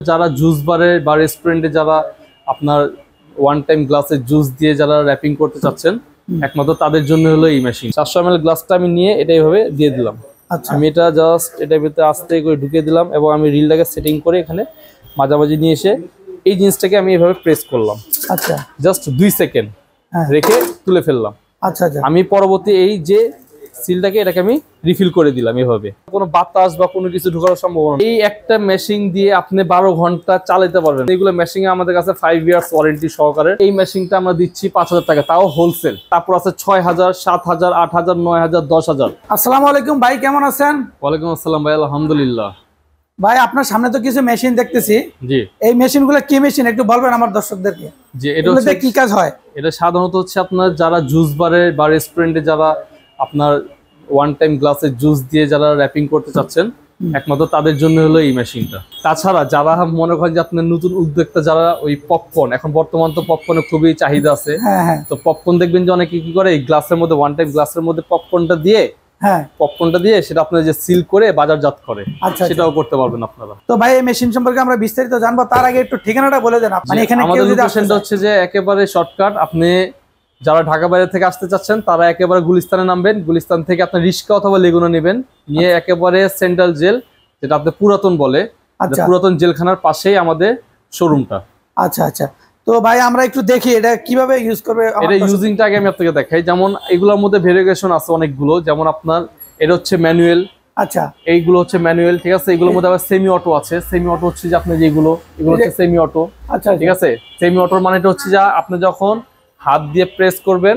যারা জুস বারে বা রেস্টুরেন্টে যারা আপনার ওয়ান টাইম গ্লাসে জুস দিয়ে যারা র্যাপিং করতে চাচ্ছেন একমাত্র তাদের জন্য হলো এই মেশিন। 700 ml গ্লাসটা আমি নিয়ে এটা এইভাবে দিয়ে দিলাম। আমি এটা জাস্ট এটার ভিতরে আস্তে করে ঢুকিয়ে দিলাম এবং আমি রিলটাকে সেটিং করে এখানে মাঝামাঝি নিয়ে এসে এই জিনিসটাকে আমি এইভাবে প্রেস করলাম। আচ্ছা, জাস্ট 2 সেকেন্ড রেখে তুলে ফেললাম। আচ্ছা আচ্ছা, আমি পরবর্তী এই যে সিলটাকে এটাকে আমি রিফিল করে দিলাম। এভাবে কোনো বাতাস বা কোনো কিছু ঢোকার সম্ভাবনা। এই একটা মেশিন দিয়ে আপনি 12 ঘন্টা চালাতে পারবেন। এইগুলো মেশিন আমাদের কাছে 5 ইয়ার্স ওয়ারেন্টি সহকারে। এই মেশিনটা আমরা দিচ্ছি 5000 টাকা, তাও হোলসেল। তারপর আছে 6000, 7000, 8000, 9000, 10000। আসসালামু আলাইকুম ভাই, কেমন আছেন? ওয়ালাইকুম আসসালাম ভাই, আলহামদুলিল্লাহ। ভাই আপনার সামনে তো কিছু মেশিন দেখতেছি। জি, এই মেশিনগুলো কি মেশিন একটু বলবেন আমার দর্শকদেরকে? যে এটাতে কি কাজ হয়? এটা সাধারণত হচ্ছে আপনার যারা জুস বারে বা রেস্টুরেন্টে যারা আপনার ওয়ান টাইম গ্লাসে জুস দিয়ে যারা র্যাপিং করতে চাচ্ছেন একমাত্র তাদের জন্য হলো এই মেশিনটা। তাছাড়া যারা মনে করেন যে আপনার নতুন উদ্যোক্তা যারা ওই পপকর্ন, এখন বর্তমান তো পপকর্নের খুবই চাহিদা আছে, তো পপকর্ন দেখবেন যে অনেকে কি করে এই গ্লাসের মধ্যে ওয়ান টাইম গ্লাসের মধ্যে পপকর্নটা দিয়ে সেটা আপনার যে সিল করে বাজারজাত করে, সেটাও করতে পারবেন আপনারা। তো ভাই এই মেশিন সম্পর্কে আমরা বিস্তারিত জানবো, তার আগে একটু ঠিকানাটা বলে দেন। মানে এখানে আমাদের লোকেশনটা হচ্ছে যে একেবারে শর্টকাট। আপনি যারা ঢাকা বাইরে থেকে আসতে চাচ্ছেন তারা একেবারে গুলিস্তানে নামবেন। গুলিস্তান থেকে আপনি রিক্সা অথবা লেগুনা নেবেন, নিয়ে একেবারে সেন্ট্রাল জেল, যেটা আপনি পুরাতন বলে, পুরাতন জেলখানার পাশেই আমাদের শোরুমটা। আচ্ছা আচ্ছা, তো ভাই আমরা একটু দেখি এটা কিভাবে ইউজ করবে। এটা ইউজিংটা আগে আমি আপনাকে দেখাই। যেমন এগুলোর মধ্যে ভেরিয়েশন আছে অনেকগুলো। যেমন আপনার এটা হচ্ছে ম্যানুয়াল। আচ্ছা, এইগুলো হচ্ছে ম্যানুয়াল, ঠিক আছে। এগুলোর মধ্যে আবার সেমি অটো আছে। সেমি অটো হচ্ছে যে আপনি যেগুলো, এগুলো হচ্ছে সেমি অটো। আচ্ছা, ঠিক আছে। সেমি অটোর মানে এটা হচ্ছে যে আপনি যখন হাত দিয়ে প্রেস করবেন,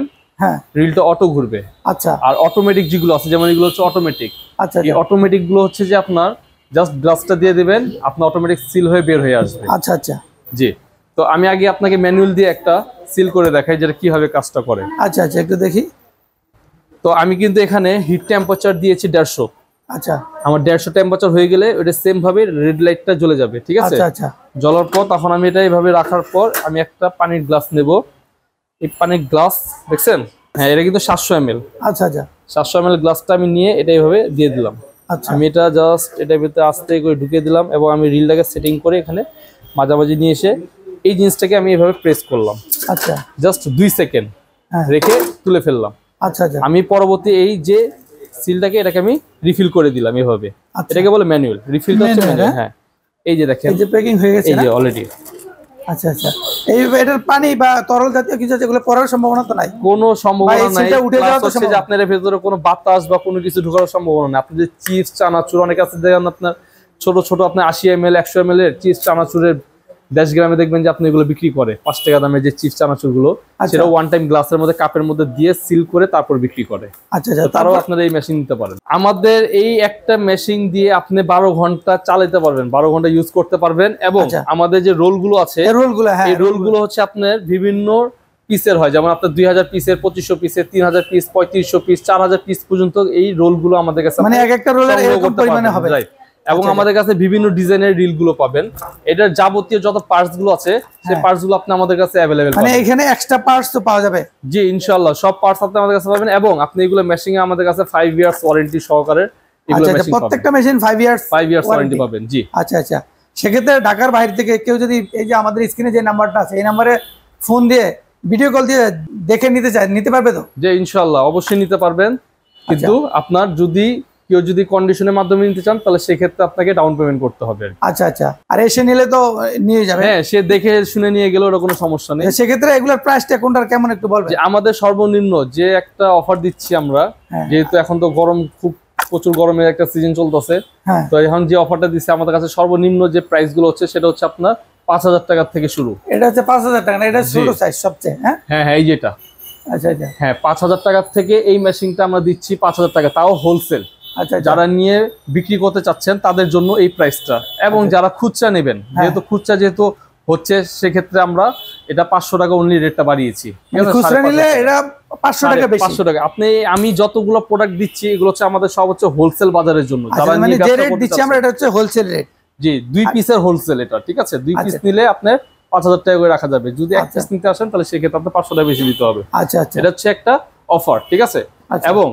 রিলটা অটো ঘুরবে। আচ্ছা, আর অটোমেটিক যেগুলো আছে যেমন এগুলো হচ্ছে অটোমেটিক। আচ্ছা, এই অটোমেটিক গুলো হচ্ছে যে আপনার জাস্ট গ্লাসটা দিয়ে দিবেন, আপনার অটোমেটিক সিল হয়ে বের হয়ে আসবে। আচ্ছা আচ্ছা, জি। তো আমি আগে আপনাকে ম্যানুয়াল দিয়ে একটা সিল করে দেখাই যেটা কিভাবে কাজটা করে। আচ্ছা আচ্ছা, একটু দেখি। তো আমি কিন্তু এখানে হিট টেম্পারেচার দিয়েছি 150। আচ্ছা, আমার 150 টেম্পারেচার হয়ে গেলে ওটা সেম ভাবে রেড লাইটটা জ্বলে যাবে, ঠিক আছে। আচ্ছা আচ্ছা, জ্বলার পর তখন আমি এটা এইভাবে রাখার পর আমি একটা পানির গ্লাস নেব। এই পানির গ্লাস দেখছেন, হ্যাঁ, এটা কিন্তু 700 ml। আচ্ছা আচ্ছা, 700 ml গ্লাসটা আমি নিয়ে এটা এইভাবে দিয়ে দিলাম। আচ্ছা, আমি এটা জাস্ট এটার ভিতরে আস্তে করে ঢুকিয়ে দিলাম এবং আমি রিলটাকে সেটিং করে এখানে মাঝামাঝি নিয়ে এসে এই জিনিসটাকে আমি এভাবে প্রেস করলাম। আচ্ছা, জাস্ট 2 সেকেন্ড রেখে তুলে ফেললাম। আচ্ছা আচ্ছা, আমি পরবর্তী এই যে সিলটাকে এটাকে আমি রিফিল করে দিলাম এভাবে। এটাকে বলে ম্যানুয়াল। রিফিলটা হচ্ছে ম্যানুয়াল। হ্যাঁ, এই যে দেখেন, এই যে প্যাকিং হয়ে গেছে, এই যে অলরেডি। আচ্ছা আচ্ছা, এই এটার পানি বা তরল জাতীয় কিছু আছে এগুলো পড়ার সম্ভাবনা তো নাই? কোনো সম্ভাবনা নাই। উঠে যাওয়ার হচ্ছে যে আপনার ভেতরে কোনো বাতাস বা কোনো কিছু ঢোকার সম্ভাবনা নাই। আপনি যে চিপস চানাচুর অনেক আছে দেখেন আপনার ছোট ছোট, আপনার 80 ml 100 ml এর চিপস চানাচুরের দেশ গ্রামে দেখবেন যে আপনি এগুলো বিক্রি করে 5 টাকা দামে যে চিপস চানাচুর গুলো, সেটা ওয়ান টাইম গ্লাসের মধ্যে কাপের মধ্যে দিয়ে সিল করে তারপর বিক্রি করে। আচ্ছা আচ্ছা, তারও আপনারা এই মেশিন নিতে পারেন। আমাদের এই একটা মেশিন দিয়ে আপনি 12 ঘন্টা চালাতে পারবেন, 12 ঘন্টা ইউজ করতে পারবেন। এবং আমাদের যে রোল গুলো আছে, এই রোল গুলো হচ্ছে আপনার বিভিন্ন পিসের হয়। যেমন আপনার 2000 পিসের, 2500 পিসের, 3000 পিস, 3500 পিস, 4000 পিস পর্যন্ত এই রোল গুলো আমাদের কাছে, মানে এক একটা রোলের এরকম পরিমাণে হবে। এবং আমাদের কাছে বিভিন্ন ডিজাইনের রিল গুলো পাবেন। এটার যাবতীয় যত পার্টস গুলো আছে সেই পার্টস গুলো আপনি আমাদের কাছে अवेलेबल পাবেন। মানে এখানে এক্সট্রা পার্টস তো পাওয়া যাবে? জি, ইনশাআল্লাহ সব পার্টস আপনি আমাদের কাছে পাবেন। এবং আপনি এগুলো মেশিং এ আমাদের কাছে 5 ইয়ার্স ওয়ারেন্টি সহকারে এগুলো মেশিং পাবেন। প্রত্যেকটা মেশিন 5 ইয়ার্স ওয়ারেন্টি পাবেন। জি, আচ্ছা আচ্ছা। সেক্ষেত্রে ঢাকার বাইরে থেকে কেউ যদি এই যে আমাদের স্ক্রিনে যে নাম্বারটা আছে এই নম্বরে ফোন দিয়ে ভিডিও কল দিয়ে দেখে নিতে চায়, নিতে পারবে তো? জি, ইনশাআল্লাহ অবশ্যই নিতে পারবেন। কিন্তু আপনার যদি কেউ যদি কন্ডিশনের মাধ্যমে নিতে চান তাহলে সেক্ষেত্রে আপনাকে ডাউন পেমেন্ট করতে হবে। আচ্ছা আচ্ছা, আর এসে নিলে তো নিয়ে যাবে? হ্যাঁ, সে দেখে শুনে নিয়ে গেলে ওটা কোনো সমস্যা নেই। সেক্ষেত্রে এগুলোর প্রাইসটা কোনটার কেমন একটু বলবেন? আমাদের সর্বনিম্ন যে একটা অফার দিচ্ছি আমরা, যেহেতু এখন তো গরম, খুব প্রচুর গরমের একটা সিজন চলতেছে, তো এখন যে অফারটা দিচ্ছে আমাদের কাছে সর্বনিম্ন যে প্রাইস গুলো হচ্ছে সেটা হচ্ছে আপনার 5000 টাকা থেকে শুরু। এটা হচ্ছে 5000 টাকা না? এটা ছোট সাইজ সবচেয়ে। হ্যাঁ হ্যাঁ, এই যেটা। আচ্ছা আচ্ছা, হ্যাঁ, 5000 টাকা থেকে এই মেশিনটা আমরা দিচ্ছি 5000 টাকা, তাও হোলসেল। আচ্ছা, যারা নিয়ে বিক্রি করতে চাচ্ছেন তাদের জন্য এই প্রাইসটা। এবং যারা খুচরা নেবেন, যেহেতু খুচরা যেহেতু হচ্ছে, সেক্ষেত্রে আমরা এটা 500 টাকা অনলি রেটটা বাড়িয়েছি। খুচরা নিলে এটা 500 টাকা বেশি। 500 টাকা। আপনি আমি যতগুলো প্রোডাক্ট দিচ্ছি এগুলো হচ্ছে আমাদের সব হচ্ছে হোলসেল বাজারের জন্য। যারা নিয়ে যে রেট দিচ্ছি আমরা এটা হচ্ছে হোলসেল রেট। জি, 2 পিসের হোলসেল এটা, ঠিক আছে। 2 পিস নিলে আপনি 5000 টাকা করে রাখা যাবে। যদি 1 পিস নিতে আসেন তাহলে সেক্ষেত্রে আপনার 500 টাকা বেশি দিতে হবে। আচ্ছা আচ্ছা, এটা হচ্ছে একটা অফার, ঠিক আছে। এবং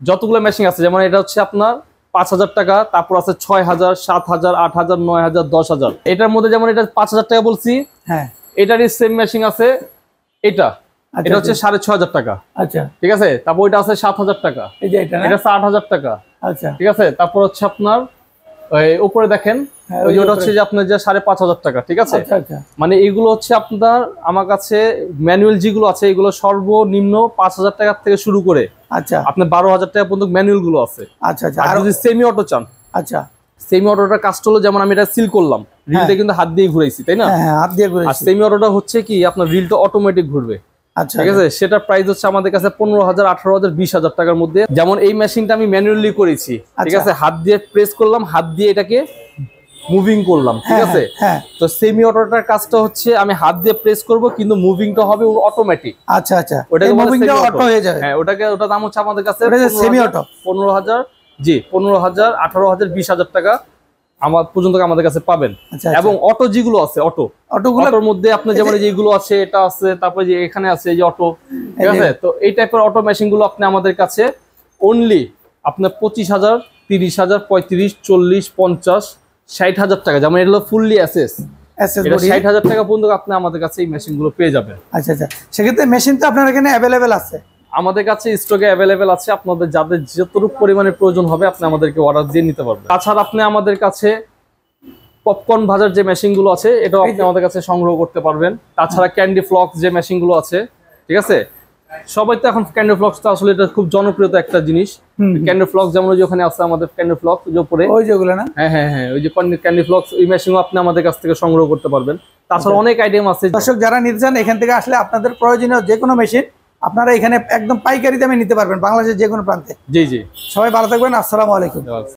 যতগুলো মেশিন আছে, যেমন এটা হচ্ছে আপনার 5,000 টাকা, তারপর আছে 6,000, 7,000, 8,000, 9,000, 10,000। এটার মধ্যে যেমন এটা 5,000 টাকা বলছি, হ্যাঁ এটারই সেম মেশিন আছে এটা, এটা হচ্ছে 6,500 টাকা। আচ্ছা ঠিক আছে, তারপর ওইটা আছে 7,000 টাকা, এই যে এটা এটা 8,000 টাকা। আচ্ছা ঠিক আছে, তারপর হচ্ছে আপনার উপরে দেখেন ওই যে ওটা হচ্ছে যে আপনার যে 5,500 টাকা। ঠিক আছে, মানে এইগুলো হচ্ছে আপনার আমার কাছে ম্যানুয়াল যেগুলো আছে এগুলো সর্বনিম্ন 5,000 টাকা থেকে শুরু করে আচ্ছা আপনার 12,000 টাকা পর্যন্ত ম্যানুয়াল গুলো আছে। আচ্ছা আচ্ছা, আর যদি সেমি অটো চান, আচ্ছা সেমি অটোটা কাজ হলো যেমন আমি এটা সিল করলাম, রিলটা কিন্তু হাত দিয়ে ঘুরাইছি, তাই না? হ্যাঁ হাত দিয়ে ঘুরাইছি। আর সেমি অটোটা হচ্ছে কি আপনার রিলটা অটোমেটিক ঘুরবে। আচ্ছা ঠিক আছে, সেটার প্রাইস হচ্ছে আমাদের কাছে 15,000, 18,000, 20,000 টাকার মধ্যে। যেমন এই মেশিনটা আমি ম্যানুয়ালি করেছি, ঠিক আছে, হাত দিয়ে প্রেস করলাম, হাত দিয়ে এটাকে মুভিং করলাম। ঠিক আছে, তো সেমি অটোটার কাজটা হচ্ছে আমি হাত দিয়ে প্রেস করব কিন্তু মুভিংটা হবে অটোমেটিক। আচ্ছা আচ্ছা, ওটাকে মুভিংটা অটো হয়ে যাবে। হ্যাঁ, ওটা দাম হচ্ছে আমাদের কাছে সেমি অটো 15,000, জি 15,000, 18,000, 20,000 টাকা আমার পর্যন্ত আমাদের কাছে পাবেন। এবং অটো যেগুলো আছে অটোর মধ্যে আপনার যেমন যেগুলো আছে এটা আছে, তারপরে যে এখানে আছে এই যে অটো। ঠিক আছে, তো এই টাইপের অটো মেশিন গুলো আপনি আমাদের কাছে অনলি আপনার 25,000, 30,000, 35, 40, 50, 60,000 টাকা, যেমন এগুলো ফুললি অ্যাসেস, এটা 60,000 টাকা পর্যন্ত আপনি আমাদের কাছে এই মেশিন গুলো পেয়ে যাবেন। আচ্ছা আচ্ছা, সেক্ষেত্রে মেশিন তো আপনার এখানে অ্যাভেলেবেল আছে? আমাদের কাছে স্টকে অ্যাভেলেবেল আছে, আপনাদের যাদের যতটুকু পরিমাণে প্রয়োজন হবে আপনি আমাদেরকে অর্ডার দিয়ে নিতে পারবেন। তাছাড়া আপনি আমাদের কাছে পপকর্ন ভাজার যে মেশিন গুলো আছে এটাও আপনি আমাদের কাছে সংগ্রহ করতে পারবেন। তাছাড়া ক্যান্ডি ফ্লক্স যে মেশিন গুলো আছে, ঠিক আছে, সবাই তো এখন ক্যান্ডি ফ্লক্সটা আসলে এটা খুব জনপ্রিয়তা একটা জিনিস। ক্যান্ডি ফ্লক্স যেমন ওই যে ওখানে আছে আমাদের ক্যান্ডি ফ্লক্স যে উপরে ওই যেগুলো না, হ্যাঁ হ্যাঁ হ্যাঁ, ওই যে ক্যান্ডি ফ্লক্স ওই মেশিনও আপনি আমাদের কাছ থেকে সংগ্রহ করতে পারবেন। তাছাড়া অনেক আইটেম আছে। দর্শক যারা নিতে চান এখান থেকে আসলে আপনাদের প্রয়োজনীয় যে কোনো মেশিন আপনারা এখানে একদম পাইকারি দামে নিতে পারবেন বাংলাদেশের যে কোনো প্রান্তে। জি জি, সবাই ভালো থাকবেন, আসসালামু আলাইকুম।